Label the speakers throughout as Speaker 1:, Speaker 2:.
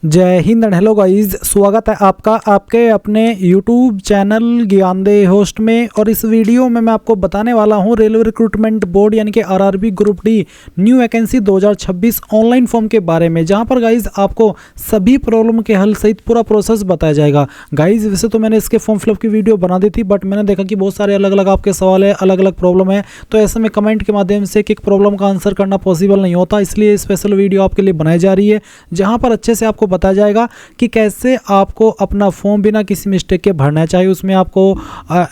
Speaker 1: जय Hind and hello guys, स्वागत है आपका आपके अपने YouTube चैनल ज्ञानदेह होस्ट में। और इस वीडियो में मैं आपको बताने वाला हूं रेलवे रिक्रूटमेंट बोर्ड यानी कि RRB group D new vacancy 2026 online form के बारे में, जहां पर गाइस आपको सभी प्रॉब्लम के हल सहित पूरा प्रोसेस बताया जाएगा। गाइस वैसे तो मैंने इसके फॉर्म फिलअप की वीडियो बना दी थी, बट मैंने देखा कि बहुत सारे अलग अलग आपके सवाल है, अलग अलग प्रॉब्लम है, तो ऐसे में कमेंट के माध्यम से एक प्रॉब्लम का आंसर करना पॉसिबल नहीं होता, इसलिए स्पेशल वीडियो आपके लिए बनाई जा रही है, जहाँ पर अच्छे से आपको बताया जाएगा कि कैसे आपको अपना फॉर्म बिना किसी मिस्टेक के भरना है। चाहे उसमें आपको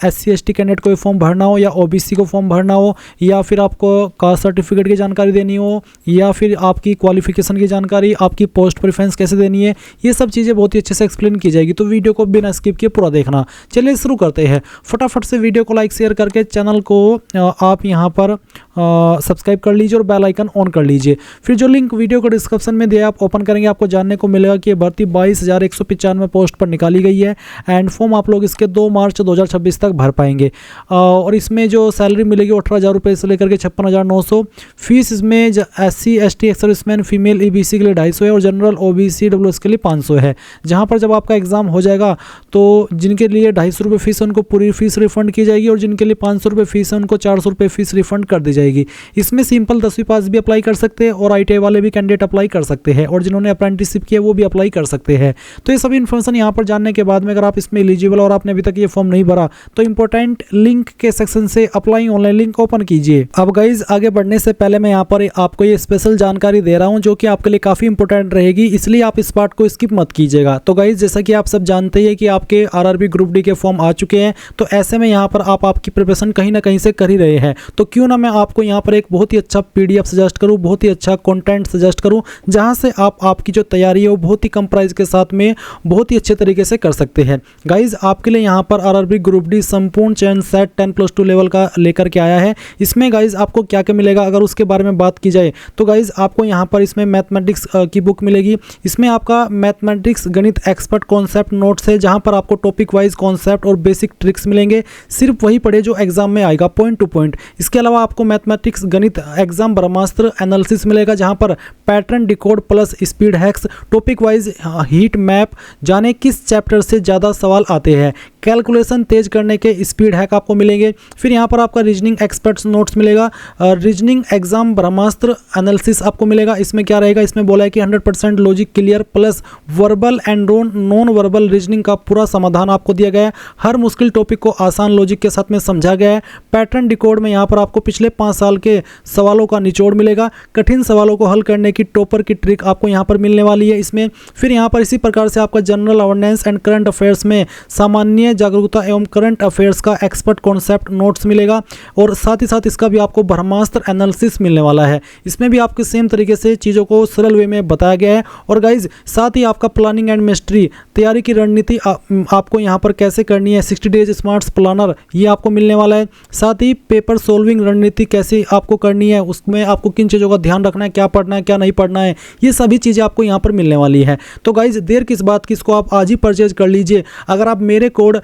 Speaker 1: SC ST कैंडिडेट को फॉर्म भरना हो या OBC को फॉर्म भरना हो, या फिर आपको कास्ट सर्टिफिकेट की जानकारी देनी हो, या फिर आपकी क्वालिफिकेशन की जानकारी, आपकी पोस्ट प्रेफरेंस कैसे देनी है, ये सब चीज़ें बहुत ही अच्छे से एक्सप्लेन की जाएगी। तो वीडियो को बिना स्किप किए पूरा देखना। चलिए शुरू करते हैं। फटाफट से वीडियो को लाइक शेयर करके चैनल को आप यहाँ पर सब्सक्राइब कर लीजिए और बेल आइकन ऑन कर लीजिए। फिर जो लिंक वीडियो को डिस्क्रिप्शन में दिया आप ओपन करेंगे, आपको जानने को मिलेगा कि भर्ती 22,195 पोस्ट पर निकाली गई है एंड फॉर्म आप लोग इसके 2 मार्च 2026 तक भर पाएंगे। और इसमें जो सैलरी मिलेगी 18,000 रुपये से लेकर के 56,900। फीस इसमें SC ST ex serviceman female EBC के लिए 250 है और जनरल OBC WS के लिए 500 है। जहाँ पर जब आपका एग्जाम हो जाएगा तो जिनके लिए 250 रुपये फीस है उनको पूरी फीस रिफंड की जाएगी, और जिनके लिए 500 रुपये फीस है उनको 400 रुपये फीस रिफंड कर दी जाएगी। इसमें सिंपल 10वीं पास भी अप्लाई कर सकते हैं और ITI वाले भी कैंडिडेट अप्लाई कर सकते हैं, और जिन्होंने अप्रेंटिसशिप किया वो भी अप्लाई कर सकते हैं। तो ये सभी इन्फॉर्मेशन यहाँ पर जानने के बाद में अगर आप इसमें एलिजिबल और आपने अभी तक ये फॉर्म नहीं भरा तो इंपॉर्टेंट लिंक के सेक्शन से अप्लाई ऑनलाइन लिंक ओपन कीजिए। अब गाइज आगे बढ़ने से पहले मैं यहाँ पर आपको ये स्पेशल जानकारी दे रहा हूँ जो कि आपके लिए काफी इंपॉर्टेंट रहेगी, इसलिए आप इस पार्ट को स्किप मत कीजिएगा। तो गाइज जैसा कि आप सब जानते हैं कि आपके आरआरबी ग्रुप डी के फॉर्म आ चुके हैं, तो ऐसे में यहाँ पर आप आपकी प्रिपरेशन कहीं ना कहीं से कर ही रहे हैं, तो क्यों ना मैं आपको यहाँ पर एक बहुत ही अच्छा PDF सजेस्ट करूँ, बहुत ही अच्छा कंटेंट सजेस्ट करूँ, जहाँ से आप आपकी जो तैयारी है वो बहुत ही कम प्राइस के साथ में बहुत ही अच्छे तरीके से कर सकते हैं। गाइज आपके लिए यहाँ पर आरआरबी ग्रुप डी संपूर्ण चयन सेट 10+2 लेवल का लेकर के आया है। इसमें गाइज आपको क्या क्या मिलेगा अगर उसके बारे में बात की जाए तो गाइज आपको यहाँ पर इसमें मैथमेटिक्स की बुक मिलेगी। इसमें आपका मैथमेटिक्स गणित एक्सपर्ट कॉन्सेप्ट नोट्स है, जहाँ पर आपको टॉपिक वाइज कॉन्सेप्ट और बेसिक ट्रिक्स मिलेंगे, सिर्फ वही पढ़े जो एग्जाम में आएगा पॉइंट टू पॉइंट। इसके अलावा आपको मैथमेटिक्स गणित एग्जाम ब्रह्मास्त्र एनालिसिस मिलेगा, जहाँ पर pattern decode plus speed hacks, topic wise heat map, जाने किस चैप्टर से ज़्यादा सवाल आते हैं, कैलकुलेशन तेज करने के स्पीड हैक आपको मिलेंगे। फिर यहाँ पर आपका रीजनिंग एक्सपर्ट्स नोट्स मिलेगा, रीजनिंग एग्जाम ब्रह्मास्त्र एनालिसिस आपको मिलेगा। इसमें क्या रहेगा, इसमें बोला है कि 100% logic clear plus verbal and non verbal reasoning का पूरा समाधान आपको दिया गया है। हर मुश्किल टॉपिक को आसान लॉजिक के साथ में समझा गया है। पैटर्न डिकोड में यहाँ पर आपको पिछले 5 साल के सवालों का निचोड़ मिलेगा, कठिन सवालों को हल करने की टॉपर की ट्रिक आपको यहाँ पर मिलने वाली है इसमें। फिर यहाँ पर इसी प्रकार से आपका general awareness and current affairs में सामान्य जागरूकता एवं करंट अफेयर्स का एक्सपर्ट कॉन्सेप्ट नोट्स मिलेगा, और साथ ही साथ इसका भी आपको ब्रह्मास्त्र एनालिसिस मिलने वाला है। इसमें भी आपके सेम तरीके से चीज़ों को सरल वे में बताया गया है। और गाइज साथ ही आपका प्लानिंग एंड मिस्ट्री तैयारी की रणनीति आपको यहाँ पर कैसे करनी है, 60 डेज स्मार्ट प्लानर ये आपको मिलने वाला है। साथ ही पेपर सोल्विंग रणनीति कैसे आपको करनी है, उसमें आपको किन चीज़ों का ध्यान रखना है, क्या पढ़ना है क्या नहीं पढ़ना है, ये सभी चीज़ें आपको यहाँ पर मिलने वाली है। तो गाइज देर किस बात की, इसको आप आज ही परचेज कर लीजिए। अगर आप मेरे कोड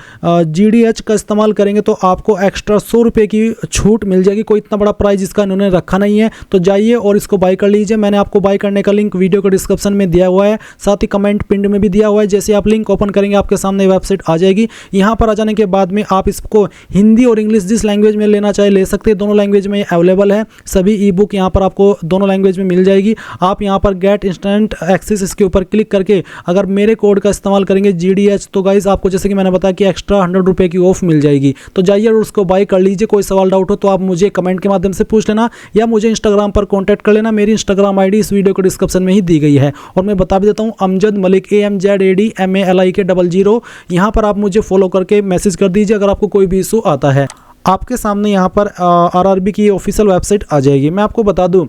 Speaker 1: GDH का इस्तेमाल करेंगे तो आपको एक्स्ट्रा 100 रुपये की छूट मिल जाएगी। कोई इतना बड़ा प्राइस इसका इन्होंने रखा नहीं है, तो जाइए और इसको बाय कर लीजिए। मैंने आपको बाय करने का लिंक वीडियो के डिस्क्रिप्शन में दिया हुआ है, साथ ही कमेंट पिंड में भी दिया हुआ है। जैसे आप लिंक ओपन करेंगे आपके सामने वेबसाइट आ जाएगी। यहाँ पर आ जाने के बाद में आप इसको हिंदी और इंग्लिश जिस लैंग्वेज में लेना चाहे ले सकते हैं, दोनों लैंग्वेज में अवेलेबल है। सभी ई-बुक यहाँ पर आपको दोनों लैंग्वेज में मिल जाएगी। आप यहाँ पर गेट इंस्टेंट एक्सेस इसके ऊपर क्लिक करके अगर मेरे कोड का इस्तेमाल करेंगे GDH, तो गाइज आपको जैसे कि मैंने बताया कि एक्स्ट्रा 100 रुपये की ऑफ मिल जाएगी। तो जाइए और उसको बाय कर लीजिए। कोई सवाल डाउट हो तो आप मुझे कमेंट के माध्यम से पूछ लेना या मुझे इंस्टाग्राम पर कॉन्टैक्ट कर लेना। मेरी इंस्टाग्राम ID इस वीडियो को डिस्क्रिप्शन में ही दी गई है, और मैं बता भी देता हूँ अमजद मलिक AMZADMALIK00। यहाँ पर आप मुझे फॉलो करके मैसेज कर दीजिए अगर आपको कोई भी इशू आता है। आपके सामने यहाँ पर आरआरबी की ऑफिशियल वेबसाइट आ जाएगी। मैं आपको बता दूँ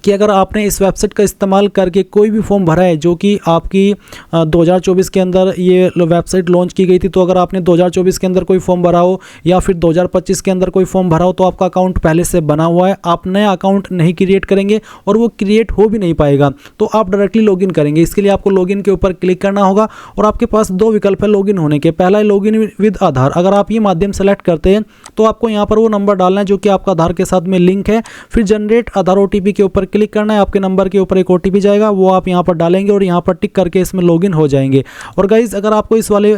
Speaker 1: कि अगर आपने इस वेबसाइट का इस्तेमाल करके कोई भी फॉर्म भरा है जो कि आपकी 2024 के अंदर ये वेबसाइट लॉन्च की गई थी, तो अगर आपने 2024 के अंदर कोई फॉर्म भरा हो या फिर 2025 के अंदर कोई फॉर्म भरा हो तो आपका अकाउंट पहले से बना हुआ है, आप नया अकाउंट नहीं क्रिएट करेंगे और वो क्रिएट हो भी नहीं पाएगा, तो आप डायरेक्टली लॉगिन करेंगे। इसके लिए आपको लॉगिन के ऊपर क्लिक करना होगा और आपके पास 2 विकल्प है लॉगिन होने के। पहला है लॉगिन विद आधार। अगर आप ये माध्यम सेलेक्ट करते हैं तो आपको यहाँ पर वो नंबर डालना है जो कि आपका आधार के साथ में लिंक है। फिर जनरेट आधार OTP के ऊपर क्लिक करना है, आपके नंबर के ऊपर एक OTP जाएगा, वो आप यहाँ पर डालेंगे और यहाँ पर टिक करके इसमें लॉगिन हो जाएंगे। और गाइज अगर आपको इस वाले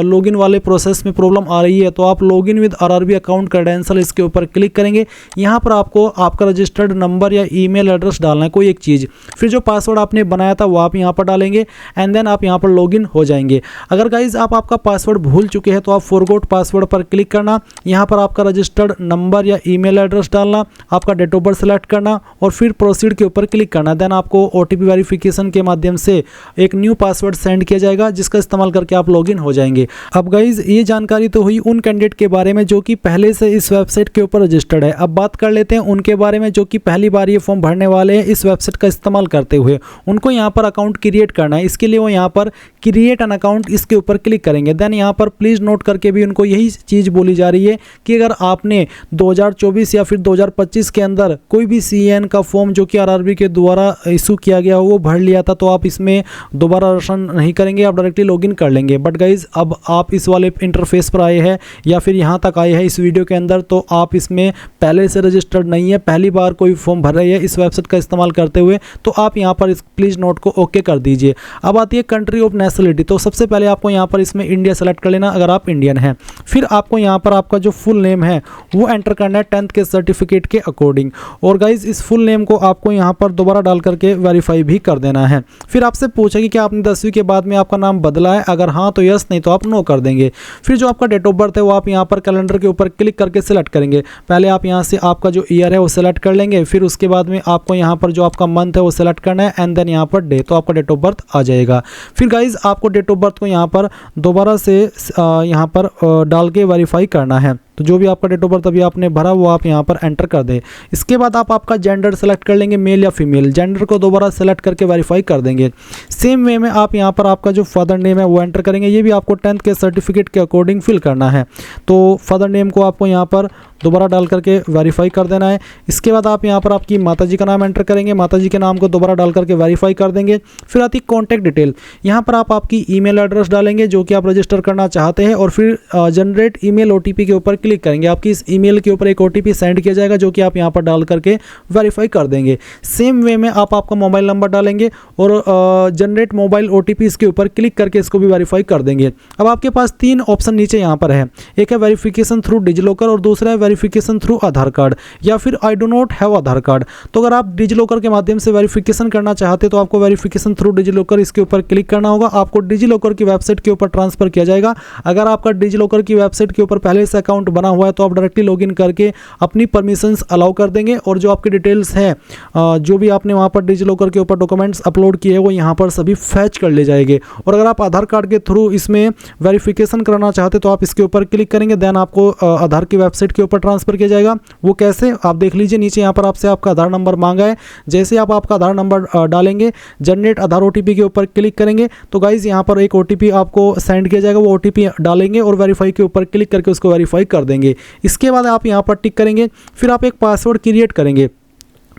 Speaker 1: लॉगिन वाले प्रोसेस में प्रॉब्लम आ रही है तो आप login with RRB account credential इसके ऊपर क्लिक करेंगे। यहाँ पर आपको आपका रजिस्टर्ड नंबर या ईमेल एड्रेस डालना है कोई एक चीज़, फिर जो पासवर्ड आपने बनाया था वो आप यहाँ पर डालेंगे एंड देन आप यहाँ पर लॉगिन हो जाएंगे। अगर गाइज आप आपका पासवर्ड भूल चुके हैं तो आप फॉरगॉट पासवर्ड पर क्लिक करना, यहाँ पर आपका रजिस्टर्ड नंबर या ईमेल एड्रेस डालना, आपका डेट ऑफ बर्थ सेलेक्ट करना और फिर प्रोसीड के ऊपर क्लिक करना। देन आपको OTP वेरिफिकेशन के माध्यम से एक न्यू पासवर्ड सेंड किया जाएगा जिसका इस्तेमाल करके आप लॉगिन हो जाएंगे। अब गाइज ये जानकारी तो हुई उन कैंडिडेट के बारे में जो कि पहले से इस वेबसाइट के ऊपर रजिस्टर्ड है। अब बात कर लेते हैं उनके बारे में जो कि पहली बार ये फॉर्म भरने वाले हैं इस वेबसाइट का इस्तेमाल करते हुए। उनको यहाँ पर अकाउंट क्रिएट करना है, इसके लिए वो यहाँ पर क्रिएट एन अकाउंट इसके ऊपर क्लिक करेंगे। देन यहाँ पर प्लीज़ नोट करके भी उनको यही चीज़ बोली जा रही है कि अगर आपने 2024 या फिर 2025 के अंदर कोई भी CAN का फॉर्म जो कि RRB के द्वारा इशू किया गया हो वो भर लिया था तो आप इसमें दोबारा रजिस्ट्रेशन नहीं करेंगे, आप डायरेक्टली लॉगिन कर लेंगे। बट गाइज अब आप इस वाले इंटरफेस पर आए हैं या फिर यहाँ तक आए हैं इस वीडियो के अंदर तो आप इसमें पहले से रजिस्टर्ड नहीं है, पहली बार कोई फॉर्म भर रहे हैं इस वेबसाइट का इस्तेमाल करते हुए, तो आप यहाँ पर इस प्लीज़ नोट को ओके कर दीजिए। अब आती है कंट्री ऑफ नेशनलिटी, तो सबसे पहले आपको यहाँ पर इसमें इंडिया सेलेक्ट कर लेना अगर आप इंडियन हैं। फिर आपको यहाँ पर आपका जो फुल नेम है वो एंटर करना है 10th के सर्टिफिकेट के अकॉर्डिंग। और गाइज इस फुल नेम को आपको यहाँ पर दोबारा डाल करके वेरीफाई भी कर देना है। फिर आपसे पूछेगी कि आपने 10वीं के बाद में आपका नाम बदला है, अगर हाँ तो यस, नहीं तो आप नो कर देंगे। फिर जो आपका डेट ऑफ बर्थ है वो आप यहाँ पर कैलेंडर के ऊपर क्लिक करके सिलेक्ट करेंगे। पहले आप यहाँ से आपका जो ईयर है वो सिलेक्ट कर लेंगे, फिर उसके बाद में आपको यहाँ पर जो आपका मंथ है वो सिलेक्ट करना है एंड देन यहाँ पर डे, तो आपका डेट ऑफ बर्थ आ जाएगा। फिर गाइज आपको डेट ऑफ बर्थ को यहाँ पर दोबारा से यहाँ पर डाल के वेरीफाई करना है। तो जो भी आपका डेट ऑफ बर्थ अभी आपने भरा वो आप यहाँ पर एंटर कर दें। इसके बाद आप आपका जेंडर सेलेक्ट कर लेंगे, मेल या फीमेल। जेंडर को दोबारा सेलेक्ट करके वेरीफाई कर देंगे। सेम वे में आप यहाँ पर आपका जो फादर नेम है वो एंटर करेंगे, ये भी आपको 10th के सर्टिफिकेट के अकॉर्डिंग फिल करना है। तो फादर नेम को आपको यहाँ पर दोबारा डाल करके वेरीफाई कर देना है। इसके बाद आप यहाँ पर आपकी माताजी का नाम एंटर करेंगे, माताजी के नाम को दोबारा डाल करके वेरीफाई कर देंगे। फिर आती कॉन्टैक्ट डिटेल, यहाँ पर आप आपकी ईमेल एड्रेस डालेंगे जो कि आप रजिस्टर करना चाहते हैं और फिर जनरेट ईमेल OTP के ऊपर क्लिक करेंगे। आपकी इस ईमेल के ऊपर एक OTP सेंड किया जाएगा जो कि आप यहाँ पर डाल करके वेरीफाई कर देंगे। सेम वे में आप आपका मोबाइल नंबर डालेंगे और जनरेट मोबाइल OTP इसके ऊपर क्लिक करके इसको भी वेरीफाई कर देंगे। अब आपके पास 3 ऑप्शन नीचे यहाँ पर है, एक है वेरिफिकेशन थ्रू डिजिलॉकर और दूसरा है वेरिफिकेशन थ्रू आधार कार्ड या फिर I do not have Aadhaar card. तो अगर आप डिजिलॉकर के माध्यम से वेरिफिकेशन करना चाहते तो आपको वेरिफिकेशन थ्रू डिजिलॉकर इसके ऊपर क्लिक करना होगा, आपको डिजिलॉकर की वेबसाइट के ऊपर ट्रांसफर किया जाएगा। अगर आपका डिजिलॉकर की वेबसाइट के ऊपर पहले से अकाउंट बना हुआ है तो आप डायरेक्टली लॉगिन करके अपनी परमिशंस अलाउ कर देंगे और जो आपकी डिटेल्स हैं जो भी आपने वहाँ पर डिजिलॉकर के ऊपर डॉक्यूमेंट्स अपलोड किए वो यहाँ पर सभी फैच कर ले जाएंगे। और अगर आप आधार कार्ड के थ्रू इसमें वेरिफिकेशन कराना चाहते तो आप इसके ऊपर क्लिक करेंगे, देन आपको आधार की वेबसाइट के ऊपर ट्रांसफर किया जाएगा। वो कैसे आप देख लीजिए, नीचे यहाँ पर आपसे आपका आधार नंबर मांगा है, जैसे आप आपका आधार नंबर डालेंगे जनरेट आधार OTP के ऊपर क्लिक करेंगे तो गाइज यहाँ पर एक OTP आपको सेंड किया जाएगा, वो OTP डालेंगे और वेरीफाई के ऊपर क्लिक करके उसको वेरीफाई कर देंगे। इसके बाद आप यहाँ पर टिक करेंगे, फिर आप एक पासवर्ड क्रिएट करेंगे।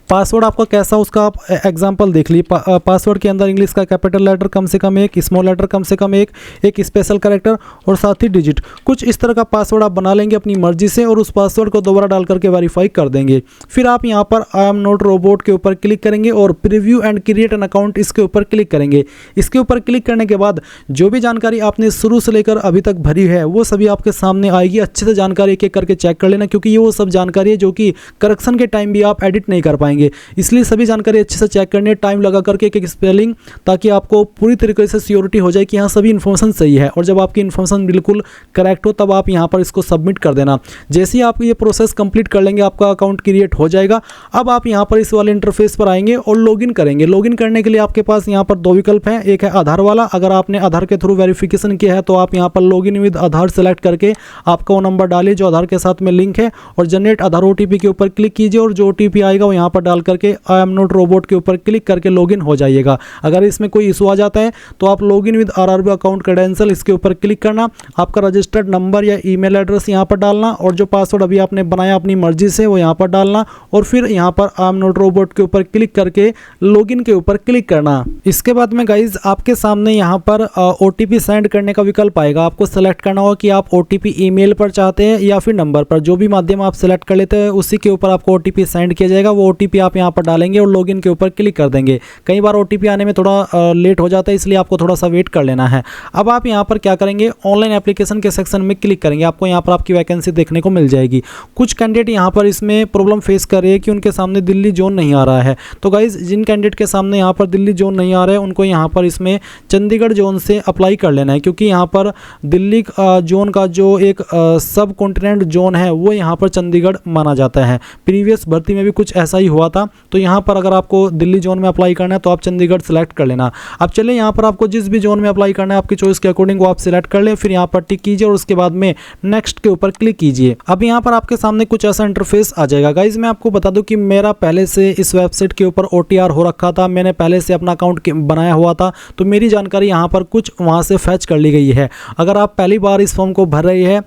Speaker 1: पासवर्ड आपका कैसा उसका आप एग्जांपल देख लीजिए। पासवर्ड के अंदर इंग्लिश का कैपिटल लेटर कम से कम एक, स्मॉल लेटर कम से कम एक स्पेशल कैरेक्टर और साथ ही डिजिट, कुछ इस तरह का पासवर्ड आप बना लेंगे अपनी मर्जी से और उस पासवर्ड को दोबारा डाल करके वेरीफाई कर देंगे। फिर आप यहाँ पर आई एम नॉट रोबोट के ऊपर क्लिक करेंगे और preview and create an account इसके ऊपर क्लिक करेंगे। इसके ऊपर क्लिक करने के बाद जो भी जानकारी आपने शुरू से लेकर अभी तक भरी है वो सभी आपके सामने आएगी। अच्छे से जानकारी एक एक करके चेक कर लेना क्योंकि ये वो सब जानकारी है जो कि करेक्शन के टाइम भी आप एडिट नहीं कर पाएंगे, इसलिए सभी जानकारी अच्छे से चेक करनी है, टाइम लगा करके एक एक स्पेलिंग, ताकि आपको पूरी तरीके से सियोरिटी हो जाए कि यहाँ सभी इन्फॉर्मेशन सही है। और जब आपकी इन्फॉर्मेशन बिल्कुल करेक्ट हो तब आप यहाँ पर इसको सबमिट कर देना। जैसे ही आप ये प्रोसेस कंप्लीट कर लेंगे आपका अकाउंट क्रिएट हो जाएगा। अब आप यहाँ पर इस वाले इंटरफेस पर आएंगे और लॉगिन करेंगे। लॉगिन करने के लिए आपके पास यहाँ पर 2 विकल्प हैं, एक है आधार वाला, अगर आपने आधार के थ्रू वेरिफिकेशन किया है तो आप यहाँ पर लॉगिन विद आधार सेलेक्ट करके आपका वो नंबर डालिए जो आधार के साथ में लिंक है और जनरेट आधार OTP के ऊपर क्लिक कीजिए और जो OTP आएगा वो यहाँ पर डाल करके आई एम नॉट रोबोट के ऊपर क्लिक करके लॉगिन हो जाइएगा। अगर इसमें कोई इशू आ जाता है तो आप login with RRB account credential इसके ऊपर क्लिक करना, आपका रजिस्टर्ड नंबर या ईमेल एड्रेस यहाँ पर डालना और जो पासवर्ड अभी आपने बनाया अपनी मर्जी से वो यहाँ पर डालना और फिर यहाँ पर आई एम नॉट रोबोट के ऊपर क्लिक करके लॉगिन के ऊपर क्लिक करना। इसके बाद में गाइज आपके सामने यहाँ पर OTP सेंड करने का विकल्प आएगा। आपको सेलेक्ट करना होगा कि आप OTP ईमेल पर चाहते हैं या फिर नंबर पर, जो भी माध्यम आप सेलेक्ट कर लेते हैं उसी के ऊपर आपको OTP सेंड किया जाएगा। वो OTP OTP आप यहाँ पर डालेंगे और लॉगिन के ऊपर क्लिक कर देंगे। कई बार OTP आने में थोड़ा लेट हो जाता है, इसलिए आपको थोड़ा सा वेट कर लेना है। अब आप यहाँ पर क्या करेंगे, ऑनलाइन एप्लीकेशन के सेक्शन में क्लिक करेंगे। आपको यहाँ पर आपकी वैकेंसी देखने को मिल जाएगी। कुछ कैंडिडेट यहाँ पर इसमें प्रॉब्लम फेस कर रहे हैं कि उनके सामने दिल्ली जोन नहीं आ रहा है। तो गाइज जिन कैंडिडेट के सामने यहाँ पर दिल्ली जोन नहीं आ रहा है उनको यहाँ पर इसमें चंडीगढ़ जोन से अप्लाई कर लेना है, क्योंकि यहाँ पर दिल्ली जोन का जो एक सब कॉन्टिनेंट जोन है वो यहाँ पर चंडीगढ़ माना जाता है। प्रीवियस भर्ती में भी कुछ ऐसा ही हुआ था। तो यहाँ पर अगर आपको दिल्ली जोन में अप्लाई करना है तो आप चंडीगढ़ सेलेक्ट कर लेना। अब चलिए यहाँ पर आपको जिस भी जोन में अप्लाई करना है आपकी चॉइस के अकॉर्डिंग वो आप सिलेक्ट कर लें, फिर यहाँ पर टिक कीजिए और उसके बाद में नेक्स्ट के ऊपर क्लिक कीजिए। अब यहाँ पर आपके सामने कुछ ऐसा इंटरफेस आ जाएगा। गाइज मैं आपको बता दूं कि मेरा पहले से इस वेबसाइट के ऊपर OTR हो रखा था, मैंने पहले से अपना अकाउंट बनाया हुआ था, तो मेरी जानकारी यहाँ पर कुछ वहाँ से फैच कर ली गई है। अगर आप पहली बार इस फॉर्म को भर रही है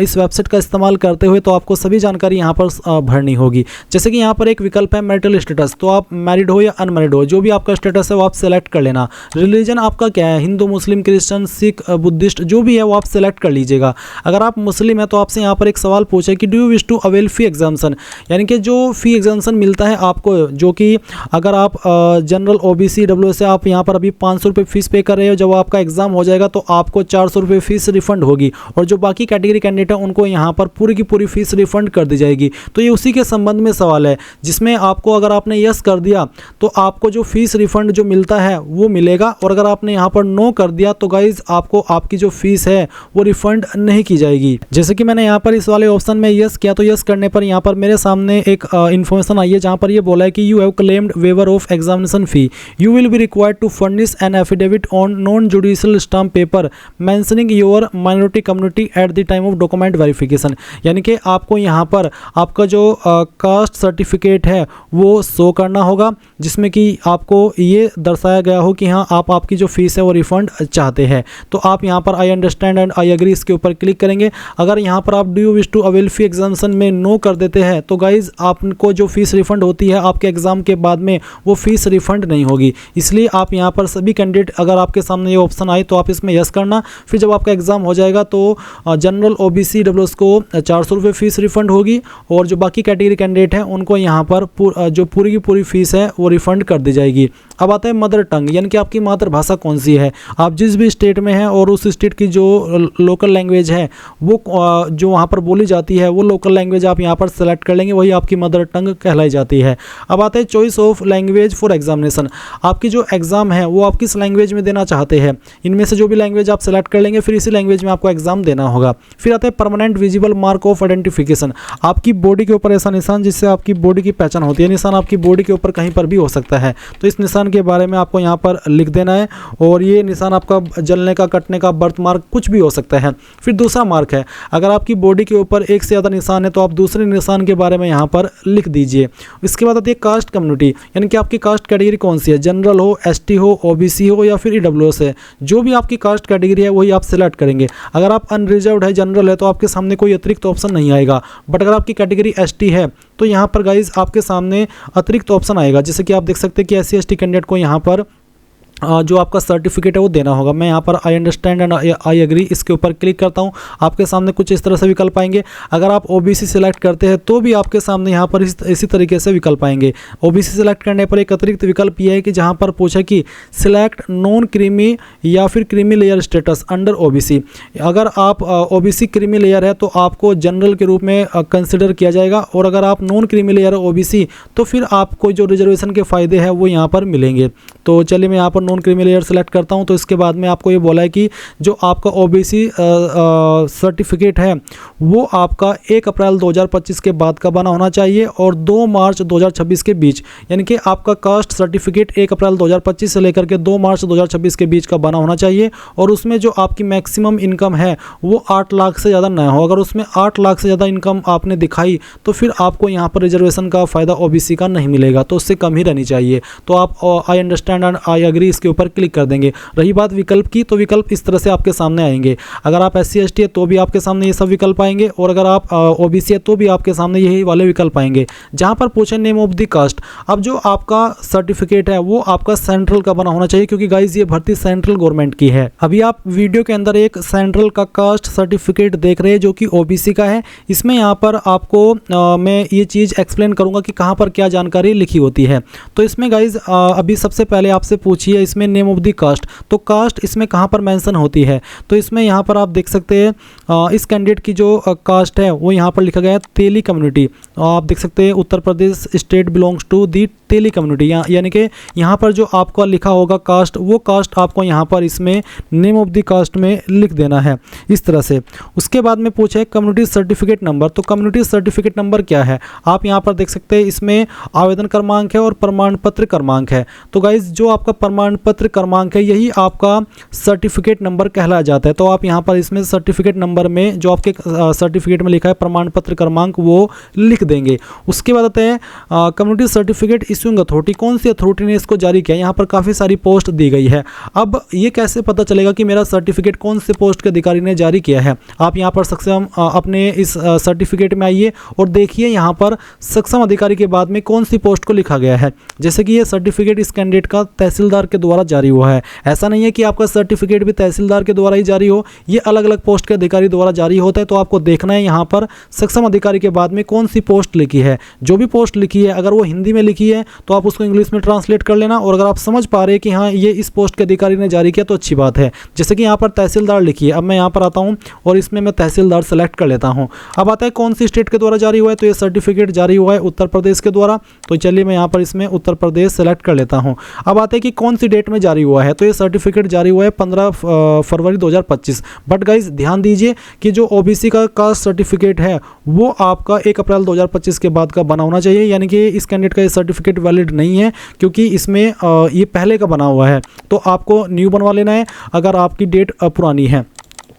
Speaker 1: इस वेबसाइट का इस्तेमाल करते हुए तो आपको सभी जानकारी यहाँ पर भरनी होगी। जैसे कि यहाँ पर एक विकल्प है मैरिटल स्टेटस, तो आप मैरिड हो या अनमैरिड हो, जो भी आपका स्टेटस है वो आप सेलेक्ट कर लेना। रिलीजन आपका क्या है, हिंदू, मुस्लिम, क्रिश्चियन, सिख, बुद्धिस्ट, जो भी है वो आप सेलेक्ट कर लीजिएगा। अगर आप मुस्लिम है तो आपसे यहाँ पर एक सवाल पूछे कि do you wish to avail fee exemption, यानी कि जो फी एग्जाम्शन मिलता है आपको, जो कि अगर आप जनरल OBC EWS से आप यहाँ पर अभी 500 रुपये फीस पे कर रहे हो, जब आपका एग्जाम हो जाएगा तो आपको 400 रुपये फीस रिफंड होगी, और जो बाकी कैटेगरी कैंडिडेट है उनको यहाँ पर पूरी की पूरी फीस रिफंड कर दी जाएगी। तो ये उसी के संबंध में सवाल है, जिसमें आपको अगर आपने यस कर दिया तो आपको जो फीस रिफंड जो मिलता है वो मिलेगा, और अगर आपने यहाँ पर नो कर दिया तो गाइज आपको आपकी जो फीस है वो रिफंड नहीं की जाएगी। जैसे कि मैंने यहाँ पर इस वाले ऑप्शन में यस किया, तो यस करने पर यहाँ पर मेरे सामने एक इन्फॉर्मेशन आई है जहाँ पर ये बोला है कि you have claimed waiver of examination fee, you will be required to furnish an affidavit on non judicial stamp paper mentioning your minority community at the time of document verification, यानी कि आपको यहाँ पर आपका जो कास्ट सर्टिफिकेट है वो show करना होगा, जिसमें कि आपको ये दर्शाया गया हो कि हाँ आप आपकी जो फीस है वो रिफंड चाहते हैं। तो आप यहाँ पर I understand and I agree इसके ऊपर क्लिक करेंगे। अगर यहाँ पर आप do you wish to avail fee examination में नो कर देते हैं तो गाइज आपको जो फीस रिफंड होती है आपके एग्जाम के बाद में वो फीस रिफंड नहीं होगी। इसलिए आप यहाँ पर सभी कैंडिडेट अगर आपके सामने ये ऑप्शन आए तो आप इसमें यस करना। फिर जब आपका एग्जाम हो जाएगा तो जनरल OBC EWS को 400 रुपये फीस रिफंड होगी, और जो बाकी कैटेगरी कैंडिडेट हैं उनको यहाँ पर जो पूरी की पूरी फीस है वो रिफंड कर दी जाएगी। अब आता है मदर टंग, यानी कि आपकी मातृभाषा कौन सी है। आप जिस भी स्टेट में हैं और उस स्टेट की जो लोकल लैंग्वेज है वो जो वहाँ पर बोली जाती है वो लोकल लैंग्वेज आप यहाँ पर सेलेक्ट कर लेंगे, वही आपकी मदर टंग कहलाई जाती है। अब आता है choice of language for examination, आपकी जो एग्जाम है वो आप किस लैंग्वेज में देना चाहते हैं। इनमें से जो भी लैंग्वेज आप सेलेक्ट कर लेंगे फिर इसी लैंग्वेज में आपको एग्जाम देना होगा। फिर आता है permanent visible mark of identification, आपकी बॉडी के ऊपर ऐसा निशान जिससे आपकी बॉडी की पहचान होती है। निशान आपकी बॉडी के ऊपर कहीं पर भी हो सकता है, तो इस निशान के बारे में आपको यहाँ पर लिख देना है, और ये निशान आपका जलने का, कटने का, बर्थ मार्क कुछ भी हो सकता है। फिर दूसरा मार्क है, अगर आपकी बॉडी के ऊपर एक से ज़्यादा निशान है तो आप दूसरे निशान के बारे में यहाँ पर लिख दीजिए। इसके बाद आती है कास्ट कम्युनिटी, यानी कि आपकी कास्ट कैटेगरी कौन सी है, जनरल हो, ST हो, OBC हो या फिर EWS है। जो भी आपकी कास्ट कैटेगरी है वही आप सिलेक्ट करेंगे। अगर आप अनरिजर्व्ड है, जनरल है, तो आपके सामने कोई अतिरिक्त ऑप्शन नहीं आएगा। बट अगर आपकी कैटेगरी ST है तो यहाँ पर गाइज आपके सामने अतिरिक्त ऑप्शन आएगा, जैसे कि आप देख सकते हैं कि SC ST कैंडिडेट को यहाँ पर जो आपका सर्टिफिकेट है वो देना होगा। मैं यहाँ पर I understand and I agree इसके ऊपर क्लिक करता हूँ। आपके सामने कुछ इस तरह से विकल्प आएंगे। अगर आप OBC सिलेक्ट करते हैं तो भी आपके सामने यहाँ पर इसी तरीके से विकल्प आएंगे। OBC सिलेक्ट करने पर एक अतिरिक्त विकल्प ये है कि जहाँ पर पूछा कि सिलेक्ट नॉन क्रीमी या फिर creamy layer status under OBC। अगर आप OBC क्रीमी लेयर है तो आपको जनरल के रूप में कंसिडर किया जाएगा, और अगर आप नॉन क्रीमी लेयर OBC तो फिर आपको जो रिजर्वेशन के फ़ायदे हैं वो यहाँ पर मिलेंगे। तो चलिए मैं यहाँ पर नॉन क्रीमी लेयर सेलेक्ट करता हूँ। तो इसके बाद में आपको ये बोला है कि जो आपका OBC सर्टिफिकेट है वो आपका 1 अप्रैल 2025 के बाद का बना होना चाहिए और 2 मार्च 2026 के बीच, यानी कि आपका कास्ट सर्टिफिकेट 1 अप्रैल 2025 से लेकर के 2 मार्च 2026 के बीच का बना होना चाहिए, और उसमें जो आपकी मैक्सिमम इनकम है वो 8 लाख से ज़्यादा ना हो। अगर उसमें 8 लाख से ज़्यादा इनकम आपने दिखाई तो फिर आपको यहाँ पर रिजर्वेशन का फ़ायदा OBC का नहीं मिलेगा, तो उससे कम ही रहनी चाहिए। तो आप I understand and I agree इसके ऊपर क्लिक कर देंगे। रही बात विकल्प की, तो विकल्प इस तरह से आपके सामने आएंगे। अगर आप SC ST है तो भी आपके सामने ये सब विकल्प आएंगे, और अगर आप OBC है तो भी आपके सामने यही वाले विकल्प आएंगे। जहाँ पर पूछे नेम ऑफ द कास्ट, अब जो आपका सर्टिफिकेट है वो आपका सेंट्रल का बना होना चाहिए, क्योंकि गाइज ये भर्ती सेंट्रल गवर्नमेंट की है। अभी आप वीडियो के अंदर एक सेंट्रल का कास्ट सर्टिफिकेट देख रहे हैं जो कि OBC का है। इसमें यहाँ पर आपको मैं ये चीज़ एक्सप्लेन करूँगा कि कहाँ पर क्या जानकारी लिखी होती है। तो इसमें गाइज अभी सबसे पहले आपसे पूछिए इसमें नेम ऑफ द कास्ट, तो कास्ट इसमें कहाँ पर मेंशन होती है। तो इसमें यहाँ पर आप देख सकते हैं इस कैंडिडेट की जो कास्ट है वो यहाँ पर लिखा गया है तेली कम्युनिटी। आप देख सकते हैं Uttar Pradesh state belongs to the Teli community, यानी कि यहाँ पर जो आपको लिखा होगा कास्ट, वो कास्ट आपको यहाँ पर इसमें नेम ऑफ द कास्ट में लिख देना है इस तरह से। उसके बाद में पूछा है कम्युनिटी सर्टिफिकेट नंबर, तो कम्युनिटी सर्टिफिकेट नंबर क्या है आप यहाँ पर देख सकते हैं। इसमें आवेदन क्रमांक है और प्रमाण पत्र क्रमांक है। तो गाइज जो आपका प्रमाण पत्र क्रमांक है यही आपका सर्टिफिकेट नंबर कहलाया जाता है। तो आप यहाँ पर इसमें सर्टिफिकेट नंबर में जो आपके सर्टिफिकेट में लिखा है प्रमाण पत्र क्रमांक वो लिख देंगे। उसके बाद आते हैं कम्युनिटी सर्टिफिकेट इश्यूइंग अथॉरिटी, कौन सी अथॉरिटी ने इसको जारी किया। यहाँ पर काफ़ी सारी पोस्ट दी गई है। अब ये कैसे पता चलेगा कि मेरा सर्टिफिकेट कौन से पोस्ट के अधिकारी ने जारी किया है। आप यहाँ पर सक्षम अपने इस सर्टिफिकेट में आइए और देखिए यहाँ पर सक्षम अधिकारी के बाद में कौन सी पोस्ट को लिखा गया है। जैसे कि ये सर्टिफिकेट इस कैंडिडेट का तहसीलदार के द्वारा जारी हुआ है। ऐसा नहीं है कि आपका सर्टिफिकेट भी तहसीलदार के द्वारा ही जारी हो, ये अलग अलग पोस्ट के अधिकारी द्वारा जारी होता है। तो आपको देखना है यहाँ पर सक्षम अधिकारी के बाद में कौन सी पोस्ट लिखी है। जो भी पोस्ट लिखी है अगर वो हिंदी में लिखी है तो आप उसको इंग्लिश में ट्रांसलेट कर लेना, और अगर आप समझ पा रहे हैं कि हाँ ये इस पोस्ट के अधिकारी ने जारी किया तो अच्छी बात है। जैसे कि यहाँ पर तहसीलदार लिखी है, अब मैं यहाँ पर आता हूँ और इसमें मैं तहसीलदार सेलेक्ट कर लेता हूँ। अब आता है कौन सी स्टेट के द्वारा जारी हुआ है, तो ये सर्टिफिकेट जारी हुआ है उत्तर प्रदेश के द्वारा। तो चलिए मैं यहाँ पर इसमें उत्तर प्रदेश सेलेक्ट कर लेता हूँ। अब आते हैं कि कौन सी डेट में जारी हुआ है, तो ये सर्टिफिकेट जारी हुआ है 15 फरवरी 2025। बट गाइज ध्यान दीजिए कि जो OBC का कास्ट सर्टिफिकेट है वो आपका 1 अप्रैल 2025 के बाद का बना होना चाहिए, यानी कि इस कैंडिडेट का ये सर्टिफिकेट वैलिड नहीं है क्योंकि इसमें ये पहले का बना हुआ है। तो आपको न्यू बनवा लेना है अगर आपकी डेट पुरानी है।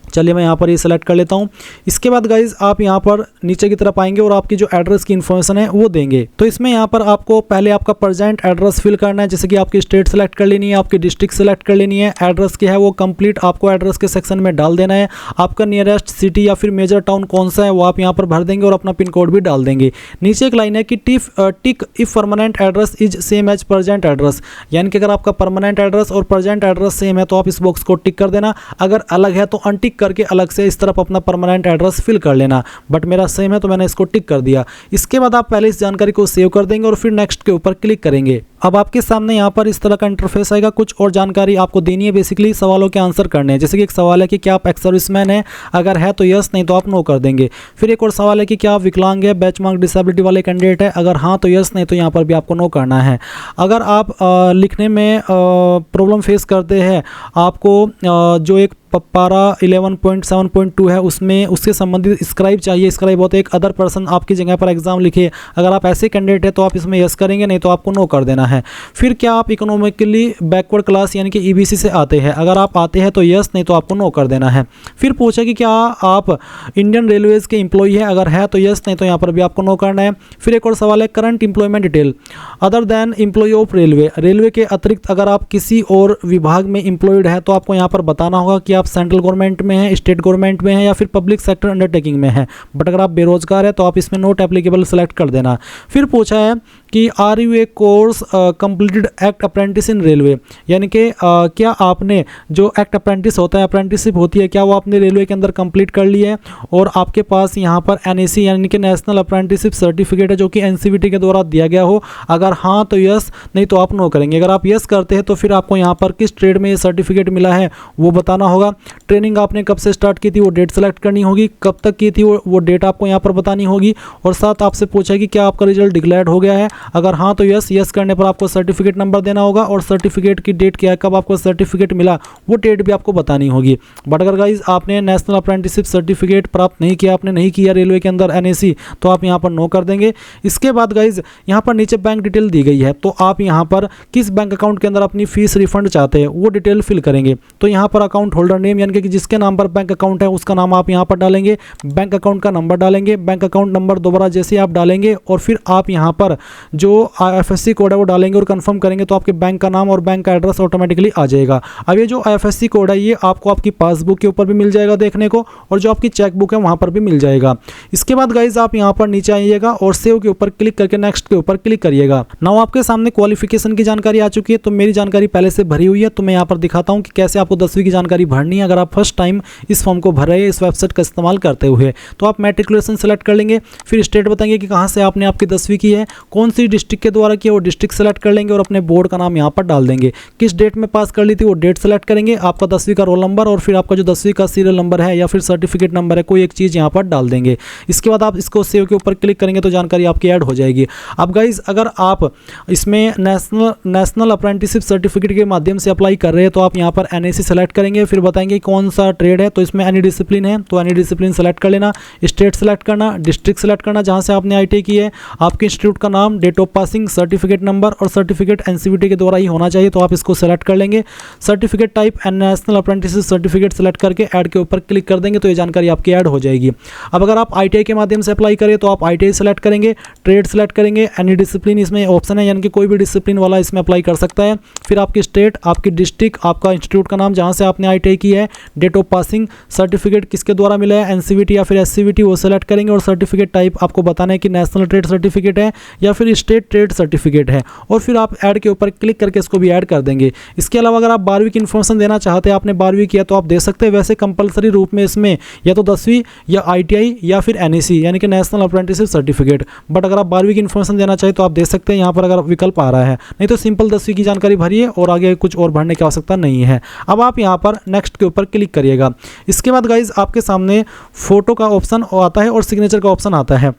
Speaker 1: चलिए मैं यहाँ पर ये सेलेक्ट कर लेता हूँ। इसके बाद गाइज आप यहाँ पर नीचे की तरफ आएंगे और आपकी जो एड्रेस की इन्फॉर्मेशन है वो देंगे। तो इसमें यहाँ पर आपको पहले आपका प्रेजेंट एड्रेस फिल करना है, जैसे कि आपकी स्टेट सेलेक्ट कर लेनी है, आपकी डिस्ट्रिक्ट सेलेक्ट कर लेनी है। एड्रेस क्या है वो कंप्लीट आपको एड्रेस के सेक्शन में डाल देना है। आपका नियरेस्ट सिटी या फिर मेजर टाउन कौन सा है वो आप यहाँ पर भर देंगे और अपना पिन कोड भी डाल देंगे। नीचे एक लाइन है कि tick if permanent address is same as present address, यानी कि अगर आपका परमानेंट एड्रेस और प्रेजेंट एड्रेस सेम है तो आप इस बॉक्स को टिक कर देना। अगर अलग है तो अनटिक करके अलग से इस तरफ अपना परमानेंट एड्रेस फिल कर लेना। बट मेरा सेम है तो मैंने इसको टिक कर दिया। इसके बाद आप पहले इस जानकारी को सेव कर देंगे और फिर नेक्स्ट के ऊपर क्लिक करेंगे। अब आपके सामने यहाँ पर इस तरह का इंटरफेस आएगा। कुछ और जानकारी आपको देनी है, बेसिकली सवालों के आंसर करने हैं। जैसे कि एक सवाल है कि क्या आप एक्स सर्विसमैन है, अगर है तो यस, नहीं तो आप नो कर देंगे। फिर एक और सवाल है कि क्या आप विकलांग है, बैचमार्क डिसेबिलिटी वाले कैंडिडेट है, अगर हाँ तो यस, नहीं तो यहाँ पर भी आपको नो करना है। अगर आप लिखने में प्रॉब्लम फेस करते हैं, आपको जो एक पारा 11.7.2 है उसमें उससे संबंधित स्क्राइब चाहिए। स्क्राइब होता है एक अदर पर्सन आपकी जगह पर एग्जाम लिखे। अगर आप ऐसे कैंडिडेट है तो आप इसमें यस करेंगे, नहीं तो आपको नो कर देना है। फिर क्या आप इकोनॉमिकली बैकवर्ड क्लास यानी कि EBC से आते हैं, अगर आप आते हैं तो यस, नहीं तो आपको नो कर देना है। फिर पूछा कि क्या आप इंडियन रेलवेज के एम्प्लॉई है, अगर है तो यस, नहीं तो यहाँ पर भी आपको नो करना है। फिर एक और सवाल है current employment detail other than employ of railway के अतिरिक्त अगर आप किसी और विभाग में एम्प्लॉयड है तो आपको यहाँ पर बताना होगा कि आप सेंट्रल गवर्नमेंट में है, स्टेट गवर्नमेंट में है या फिर पब्लिक सेक्टर अंडरटेकिंग में है। बट अगर आप बेरोजगार है तो आप इसमें नॉट एप्लीकेबल सेलेक्ट कर देना। फिर पूछा है कि are you a course completed act apprentice in railway, यानी कि क्या आपने जो एक्ट अप्रेंटिस होता है, अप्रेंटिसशिप होती है, क्या वो आपने रेलवे के अंदर कंप्लीट कर ली है और आपके पास यहाँ पर NAC यानी कि नेशनल अप्रेंटिसशिप सर्टिफिकेट है जो कि NCVT के द्वारा दिया गया हो। अगर हाँ तो यस, नहीं तो आप नो करेंगे। अगर आप यस करते हैं तो फिर आपको यहाँ पर किस ट्रेड में ये सर्टिफिकेट मिला है वो बताना होगा। ट्रेनिंग आपने कब से स्टार्ट की थी वो डेट सेलेक्ट करनी होगी, कब तक की थी वो डेट आपको यहाँ पर बतानी होगी। और साथ आपसे पूछा कि क्या आपका रिजल्ट डिक्लेयर्ड हो गया है, अगर हाँ तो यस करने पर आपको सर्टिफिकेट नंबर देना होगा और सर्टिफिकेट की डेट क्या है, कब आपको सर्टिफिकेट मिला वो डेट भी आपको बतानी होगी। बट अगर गाइज आपने नेशनल अप्रेंटिसशिप सर्टिफिकेट प्राप्त नहीं किया, आपने नहीं किया रेलवे के अंदर NAC, तो आप यहाँ पर नो कर देंगे। इसके बाद गाइज यहाँ पर नीचे बैंक डिटेल दी गई है, तो आप यहाँ पर किस बैंक अकाउंट के अंदर अपनी फीस रिफंड चाहते हैं वो डिटेल फिल करेंगे। तो यहाँ पर अकाउंट होल्डर नेम यानी कि जिसके नाम पर बैंक अकाउंट है उसका नाम आप यहाँ पर डालेंगे, बैंक अकाउंट का नंबर डालेंगे, बैंक अकाउंट नंबर दोबारा जैसे आप डालेंगे और फिर आप यहाँ पर जो IFSC कोड है वो डालेंगे और कंफर्म करेंगे तो आपके बैंक का नाम और बैंक का एड्रेस ऑटोमेटिकली आ जाएगा। अब ये जो IFSC कोड है ये आपको आपकी पासबुक के ऊपर भी मिल जाएगा देखने को, और जो आपकी चेकबुक है वहाँ पर भी मिल जाएगा। इसके बाद गाइज आप यहाँ पर नीचे आइएगा और सेव के ऊपर क्लिक करके नेक्स्ट के ऊपर क्लिक करिएगा। नाउ आपके सामने क्वालिफिकेशन की जानकारी आ चुकी है, तो मेरी जानकारी पहले से भरी हुई है, तो मैं यहाँ पर दिखाता हूँ कि कैसे आपको 10वीं की जानकारी भरनी है। अगर आप फर्स्ट टाइम इस फॉर्म को भर रहे हैं इस वेबसाइट का इस्तेमाल करते हुए, तो आप मैट्रिकुलेशन सेलेक्ट कर लेंगे, फिर स्टेट बताएंगे कि कहाँ से आपने आपकी 10वीं की है, कौन सी डिस्ट्रिक्ट के द्वारा की है वो डिस्ट्रिक्ट सेलेक्ट कर लेंगे और अपने बोर्ड का नाम यहाँ पर डाल देंगे। किस डेट में पास कर ली थी वो डेट सेलेक्ट करेंगे, आपका 10वीं का रोल नंबर और फिर आपका जो 10वीं का सीरियल नंबर है या फिर सर्टिफिकेट नंबर है कोई एक चीज़ यहाँ पर डाल देंगे। इसके बाद आप इसको सेव के ऊपर क्लिक करेंगे तो जानकारी आपकी ऐड हो जाएगी। अब गाइज अगर आप इसमें नेशनल अप्रेंटिसशिप सर्टिफिकेट के माध्यम से अप्लाई कर रहे हैं तो आप यहाँ पर NAC सेलेक्ट करेंगे, फिर बताएंगे कौन सा ट्रेड है, तो इसमें एनी डिसिप्लिन है तो एनी डिसिप्लिन सेलेक्ट कर लेना, स्टेट सेलेक्ट करना, डिस्ट्रिक्ट सेलेक्ट करना जहाँ से आपने ITI की है, आपके इंस्टीट्यूट का नाम, date of passing, certificate number और सर्टिफिकेट NCVT के द्वारा ही होना चाहिए तो आप इसको सेलेक्ट कर लेंगे। Certificate type national apprenticeship certificate select करके ऐड के ऊपर क्लिक कर देंगे तो ये जानकारी आपकी ऐड हो जाएगी। अब अगर आप ITI के माध्यम से अप्लाई करें तो आप ITI सेलेक्ट करेंगे, ट्रेड सेलेक्ट करेंगे, एनी डिसिप्लिन इसमें ऑप्शन है यानी कि कोई भी डिसिप्लिन वाला इसमें अप्लाई कर सकता है, फिर आपकी स्टेट, आपकी डिस्ट्रिक्ट, आपका इंस्टीट्यूट का नाम जहाँ से आपने ITI की है, डेट ऑफ पासिंग, सर्टिफिकेट किसके द्वारा मिला है NCVT या फिर SCVT वो सेलेक्ट करेंगे, और सर्टिफिकेट टाइप आपको बताना है कि नेशनल ट्रेड सर्टिफिकेट है या फिर स्टेट ट्रेड सर्टिफिकेट है, और फिर आप ऐड के ऊपर क्लिक करके इसको भी ऐड कर देंगे। इसके अलावा अगर आप 12वीं की इन्फॉर्मेशन देना चाहते हैं, आपने 12वीं किया तो आप दे सकते हैं, वैसे कंपलसरी रूप में इसमें या तो 10वीं या ITI या फिर NAC यानी कि नेशनल अप्रेंटिसशिप सर्टिफिकेट, बट अगर आप 12वीं की इन्फॉर्मेशन देना चाहें तो आप दे सकते हैं यहाँ पर अगर विकल्प आ रहा है, नहीं तो सिंपल 10वीं की जानकारी भरिए और आगे कुछ और भरने की आवश्यकता नहीं है। अब आप यहाँ पर नेक्स्ट के ऊपर क्लिक करिएगा। इसके बाद गाइज आपके सामने फोटो का ऑप्शन आता है और सिग्नेचर का ऑप्शन आता है।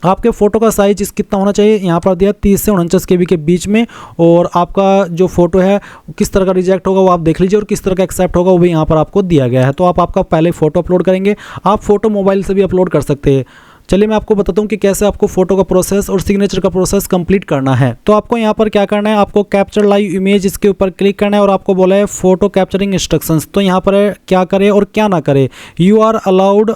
Speaker 1: आपके फ़ोटो का साइज कितना होना चाहिए यहाँ पर दिया 30 से 49 KB के बीच में, और आपका जो फोटो है किस तरह का रिजेक्ट होगा वो आप देख लीजिए और किस तरह का एक्सेप्ट होगा वो भी यहाँ पर आपको दिया गया है। तो आप आपका पहले फ़ोटो अपलोड करेंगे, आप फ़ोटो मोबाइल से भी अपलोड कर सकते हैं। चलिए मैं आपको बताता हूँ कि कैसे आपको फोटो का प्रोसेस और सिग्नेचर का प्रोसेस कंप्लीट करना है। तो आपको यहाँ पर क्या करना है, आपको कैप्चर लाइव इमेज इसके ऊपर क्लिक करना है और आपको बोला है फोटो कैप्चरिंग इंस्ट्रक्शंस। तो यहाँ पर क्या करें और क्या ना करें। You are allowed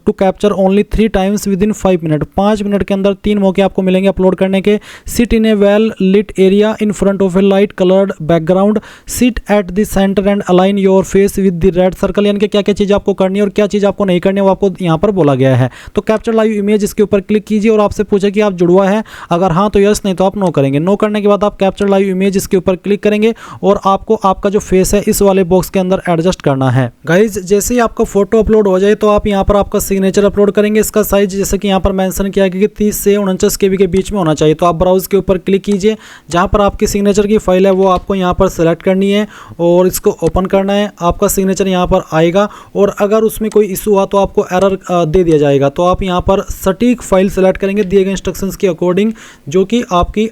Speaker 1: to capture only 3 times within 5 minute. 5 minute के अंदर 3 मौके आपको मिलेंगे अपलोड करने के। Sit in a well lit area in front of a light coloured background. Sit at the centre and align your face with the red circle. यानी कि क्या क्या चीज़ आपको करनी है और क्या चीज़ आपको नहीं करनी है वो आपको यहाँ पर बोला गया है। तो कैप्चर लाइव इमेज इसके ऊपर क्लिक कीजिए और आपसे पूछे कि आप जुड़वा है, अगर हाँ तो यस, नहीं तो आप नो करेंगे। नो करने के बाद आप कैप्चर लाइव इमेज इसके ऊपर क्लिक करेंगे और आपको आपका जो फेस है इस वाले बॉक्स के अंदर एडजस्ट करना है। गाइज जैसे ही आपका फोटो अपलोड हो जाए तो आप यहाँ पर आपका सिग्नेचर अपलोड करेंगे। इसका साइज जैसे कि यहाँ पर मेंशन किया गया कि 30 से 49 KB के बीच में होना चाहिए। तो आप ब्राउज के ऊपर क्लिक कीजिए, जहाँ पर आपकी सिग्नेचर की फाइल है वो आपको यहाँ पर सेलेक्ट करनी है और इसको ओपन करना है। आपका सिग्नेचर यहाँ पर आएगा और अगर उसमें कोई इशू हुआ तो आपको एरर दे दिया जाएगा। तो आप यहाँ पर सटीक फाइल सेलेक्ट करेंगे दिए गए इंस्ट्रक्शंस के अकॉर्डिंग, जो कि आपकी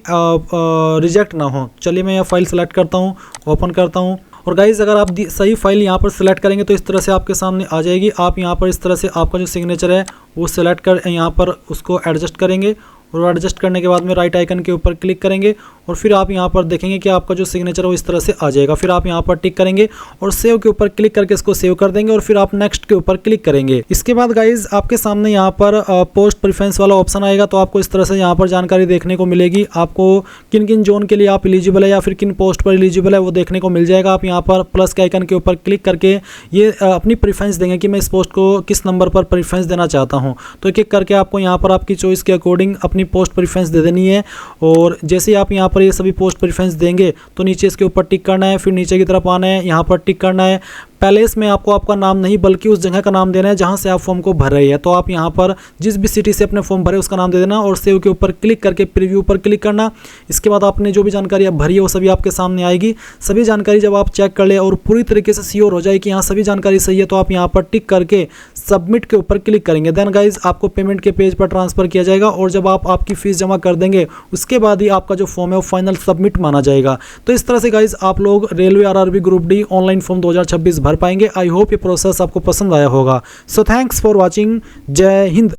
Speaker 1: रिजेक्ट ना हो। चलिए मैं यह फाइल सेलेक्ट करता हूँ, ओपन करता हूँ। और गाइज अगर आप सही फाइल यहाँ पर सेलेक्ट करेंगे तो इस तरह से आपके सामने आ जाएगी। आप यहाँ पर इस तरह से आपका जो सिग्नेचर है वो सेलेक्ट कर यहाँ पर उसको एडजस्ट करेंगे और एडजस्ट करने के बाद में राइट आइकन के ऊपर क्लिक करेंगे और फिर आप यहाँ पर देखेंगे कि आपका जो सिग्नेचर है वो इस तरह से आ जाएगा। फिर आप यहाँ पर टिक करेंगे और सेव के ऊपर क्लिक करके इसको सेव कर देंगे और फिर आप नेक्स्ट के ऊपर क्लिक करेंगे। इसके बाद गाइज आपके सामने यहाँ पर पोस्ट प्रेफरेंस वाला ऑप्शन आएगा। तो आपको इस तरह से यहाँ पर जानकारी देखने को मिलेगी। आपको किन किन जोन के लिए आप एलिजिबल है या फिर किन पोस्ट पर एलिजिबल है वो देखने को मिल जाएगा। आप यहाँ पर प्लस के आइकन के ऊपर क्लिक करके ये अपनी प्रेफरेंस देंगे कि मैं इस पोस्ट को किस नंबर पर प्रेफरेंस देना चाहता हूँ। तो एक एक करके आपको यहाँ पर आपकी चॉइस के अकॉर्डिंग अपनी पोस्ट प्रेफरेंस दे देनी है। और जैसे ही आप यहाँ पर ये सभी पोस्ट प्रेफरेंस देंगे तो नीचे इसके ऊपर टिक करना है, फिर नीचे की तरफ आना है, यहाँ पर टिक करना है। पहले इसमें आपको आपका नाम नहीं बल्कि उस जगह का नाम देना है जहाँ से आप फॉर्म को भर रहे हैं। तो आप यहाँ पर जिस भी सिटी से अपने फॉर्म भरे उसका नाम दे देना और सेव के ऊपर क्लिक करके प्रीव्यू पर क्लिक करना। इसके बाद आपने जो भी जानकारी आप भरी है वो सभी आपके सामने आएगी। सभी जानकारी जब आप चेक कर ले और पूरी तरीके से श्योर हो जाए कि यहाँ सभी जानकारी सही है तो आप यहाँ पर टिक करके सबमिट के ऊपर क्लिक करेंगे। देन गाइज आपको पेमेंट के पेज पर ट्रांसफर किया जाएगा और जब आप आपकी फीस जमा कर देंगे उसके बाद ही आपका जो फॉर्म है वो फाइनल सबमिट माना जाएगा। तो इस तरह से गाइज आप लोग railway RRB group D online form 2026 भर पाएंगे। आई होप ये प्रोसेस आपको पसंद आया होगा। So thanks for watching. जय हिंद।